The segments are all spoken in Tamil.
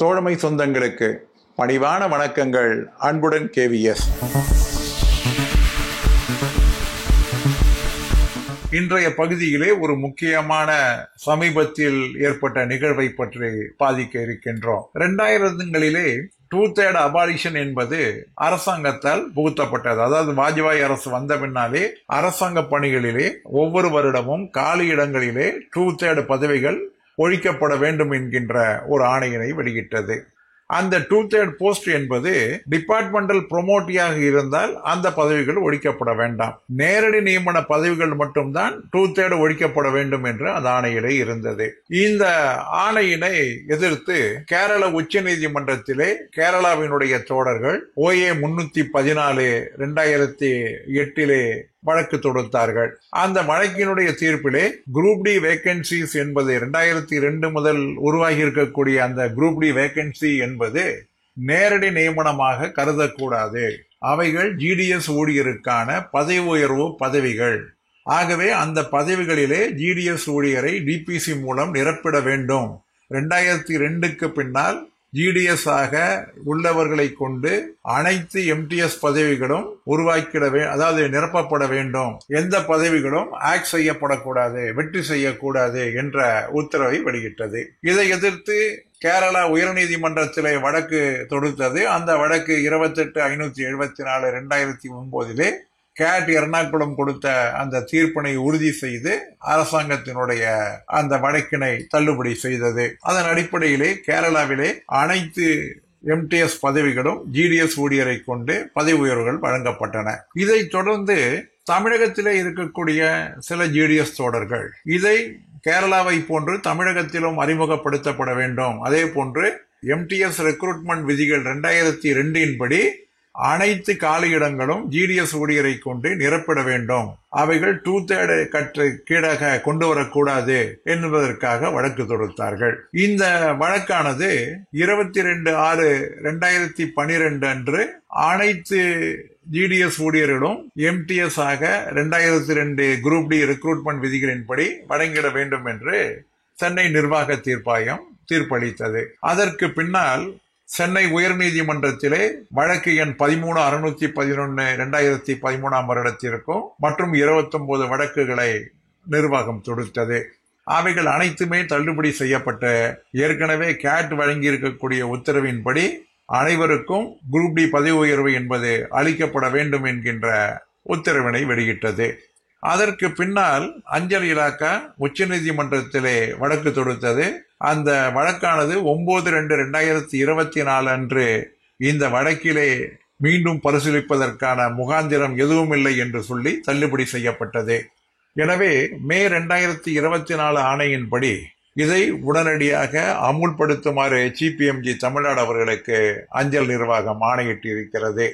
தோழமை சொந்தங்களுக்கு பணிவான வணக்கங்கள். அன்புடன் KVS. இன்றைய பகுதியிலே ஒரு முக்கியமான சமீபத்தில் ஏற்பட்ட நிகழ்வை பற்றி பாதிக்க இருக்கின்றோம். 2000களிலே 2/3 அபாலிஷன் என்பது அரசாங்கத்தால் புகுத்தப்பட்டது. அதாவது வாஜ்பாய் அரசு வந்த பின்னாலே அரசாங்க பணிகளிலே ஒவ்வொரு வருடமும் காலி இடங்களிலே 2/3 பதவிகள் ஒழிக்கப்பட வேண்டும் என்கின்ற ஒரு ஆணையினை வெளியிட்டது. அந்த 2/3 போஸ்ட் என்பது டிபார்ட்மெண்டல் ப்ரொமோட்டியாக இருந்தால் அந்த பதவிகள் ஒழிக்கப்பட வேண்டாம். நேரடி நியமன பதவிகள் மட்டும்தான் 2/3 ஒழிக்கப்பட வேண்டும் என்று அந்த ஆணையிலே இருந்தது. இந்த ஆணையினை எதிர்த்து கேரள உச்ச நீதிமன்றத்திலே கேரளாவினுடைய தோழர்கள் OA 314 2008 வழக்கு தொடுத்தார்கள். அந்த வழக்கினுடைய தீர்ப்பிலே குரூப் டி வேகன்சிஸ் என்பது 2002 முதல் உருவாகி இருக்கக்கூடிய அந்த குரூப் டி வேகன்சி என்பது நேரடி நியமனமாக கருதக்கூடாது. அவைகள் GDS ஊழியருக்கான பதவி உயர்வு பதவிகள். ஆகவே அந்த பதவிகளிலே GDS ஊழியரை DPC மூலம் நிரப்பிட வேண்டும். 2002க்கு பின்னால் GDS ஆக உள்ளவர்களை கொண்டு அனைத்து MTS பதவிகளும் அதாவது நிரப்பப்பட வேண்டும். எந்த பதவிகளும் ஆக்ட் செய்யப்படக்கூடாது, வெற்றி செய்யக்கூடாது என்ற உத்தரவை வெளியிட்டது. இதை எதிர்த்து கேரளா உயர்நீதிமன்றத்திலே வழக்கு தொடுத்தது. அந்த வழக்கு 28/574 2009 கேட் எர்ணாகுளம் கொடுத்த அந்த தீர்ப்பினை உறுதி செய்து அரசாங்கத்தினுடைய அந்த வழக்கினை தள்ளுபடி செய்தது. அதன் அடிப்படையிலே கேரளாவிலே அனைத்து MTS பதவிகளும் GDS ஊழியரை கொண்டு பதவி உயர்வுகள் வழங்கப்பட்டன. இதை தொடர்ந்து தமிழகத்திலே இருக்கக்கூடிய சில GDS தோழர்கள் இதை கேரளாவை போன்று தமிழகத்திலும் அறிமுகப்படுத்தப்பட வேண்டும். அதே போன்று MTS ரெக்ரூட்மெண்ட் விதிகள் 2002 படி அனைத்து காலியிடங்களும் GDS ஊழியரை கொண்டு நிரப்பிட வேண்டும். அவைகள் 2/3 கீழாக கொண்டு வரக்கூடாது என்பதற்காக வழக்கு தொடுத்தார்கள். இந்த வழக்கானது 22/6/2012 அன்று அனைத்து GDS ஊழியர்களும் MTS ஆக 2002 குரூப் டி ரெக்ரூட்மெண்ட் விதிகளின்படி வழங்கிட வேண்டும் என்று சென்னை நிர்வாக தீர்ப்பாயம் தீர்ப்பளித்தது. அதற்கு பின்னால் சென்னை உயர்நீதிமன்றத்திலே வழக்கு எண் 13/611 2013 வருடத்திற்கும் மற்றும் 29 வழக்குகளை நிர்வாகம் தொடுத்தது. அவைகள் அனைத்துமே தள்ளுபடி செய்யப்பட்ட ஏற்கனவே கேட் வழங்கி இருக்கக்கூடிய உத்தரவின்படி அனைவருக்கும் குரூப் டி பதவி உயர்வு என்பது அளிக்கப்பட வேண்டும் என்கின்ற உத்தரவினை வெளியிட்டது. அதற்கு பின்னால் அஞ்சல் இலாக்கா உச்ச நீதிமன்றத்திலே வழக்கு தொடுத்தது. அந்த வழக்கானது 9/2/2024 அன்று இந்த வழக்கிலே மீண்டும் பரிசீலிப்பதற்கான முகாந்திரம் எதுவும் இல்லை என்று சொல்லி தள்ளுபடி செய்யப்பட்டது. எனவே மே 2024 ஆணையின்படி இதை உடனடியாக அமுல்படுத்துமாறு CPMG தமிழ்நாடு அவர்களுக்கு அஞ்சல் நிர்வாகம் ஆணையிட்டு இருக்கிறது.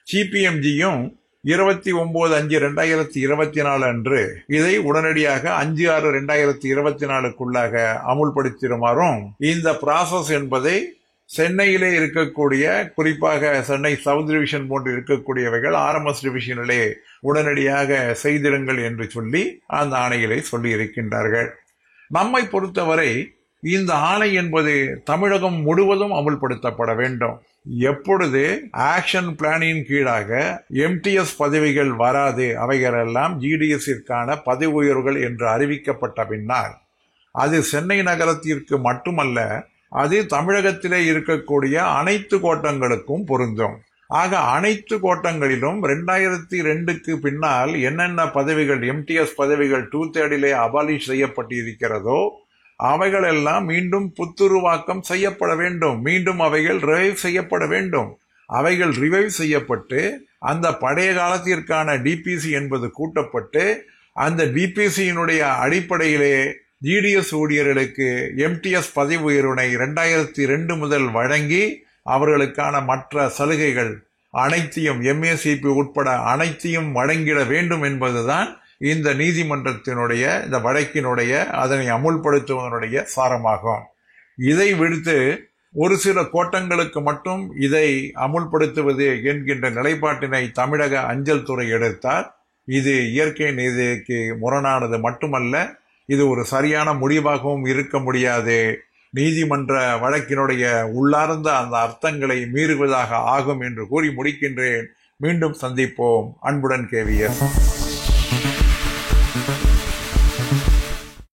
CPMGயும் 29/5/2024 அன்று இதை உடனடியாக 5/6/2024 அமுல்படுத்திடுமாறும் இந்த ப்ராசஸ் என்பதை சென்னையிலே இருக்கக்கூடிய குறிப்பாக சென்னை சவுத் டிவிஷன் போன்று இருக்கக்கூடியவைகள் RMS டிவிஷனிலே உடனடியாக செய்திடுங்கள் என்று சொல்லி அந்த ஆணையிலே சொல்லி இருக்கின்றார்கள். நம்மை பொறுத்தவரை இந்த ஆணை என்பது தமிழகம் முழுவதும் அமுல்படுத்தப்பட வேண்டும். எப்பொழுது ஆக்ஷன் பிளானின் கீழாக MTS பதவிகள் வராது, அவைகளெல்லாம் GDSற்கான பதவி உயர்வுகள் என்று அறிவிக்கப்பட்ட பின்னால் அது சென்னை நகரத்திற்கு மட்டுமல்ல, அது தமிழகத்திலே இருக்கக்கூடிய அனைத்து கோட்டங்களுக்கும் பொருந்தும். ஆக அனைத்து கோட்டங்களிலும் 2002க்கு பின்னால் என்னென்ன பதவிகள் MTS பதவிகள் 2/3 அபாலிஷ் செய்யப்பட்டிருக்கிறதோ அவைகள் எல்லாம் மீண்டும் புத்துருவாக்கம் செய்யப்பட வேண்டும். மீண்டும் அவைகள் ரிவைவ் செய்யப்பட வேண்டும். அவைகள் ரிவைவ் செய்யப்பட்டு அந்த பழைய காலத்திற்கான DPC என்பது கூட்டப்பட்டு அந்த DPCயினுடைய அடிப்படையிலே GDS ஊழியர்களுக்கு MTS பதவி உயர்வினை 2002 முதல் வழங்கி அவர்களுக்கான மற்ற சலுகைகள் அனைத்தையும் MACP உட்பட அனைத்தையும் வழங்கிட வேண்டும் என்பதுதான் இந்த நீதிமன்றத்தினுடைய இந்த வழக்கினுடைய அதனை அமுல்படுத்துவதனுடைய சாரமாகும். இதை விடுத்து ஒரு சில கோட்டங்களுக்கு மட்டும் இதை அமுல்படுத்துவது என்கின்ற நிலைப்பாட்டினை தமிழக அஞ்சல் துறை எடுத்தால் இது இயற்கை நீதிக்கு முரணானது மட்டுமல்ல, இது ஒரு சரியான முடிவாகவும் இருக்க முடியாது. நீதிமன்ற வழக்கினுடைய உள்ளார்ந்த அந்த அர்த்தங்களை மீறுவதாக ஆகும் என்று கூறி முடிக்கின்றேன். மீண்டும் சந்திப்போம். அன்புடன் KVS.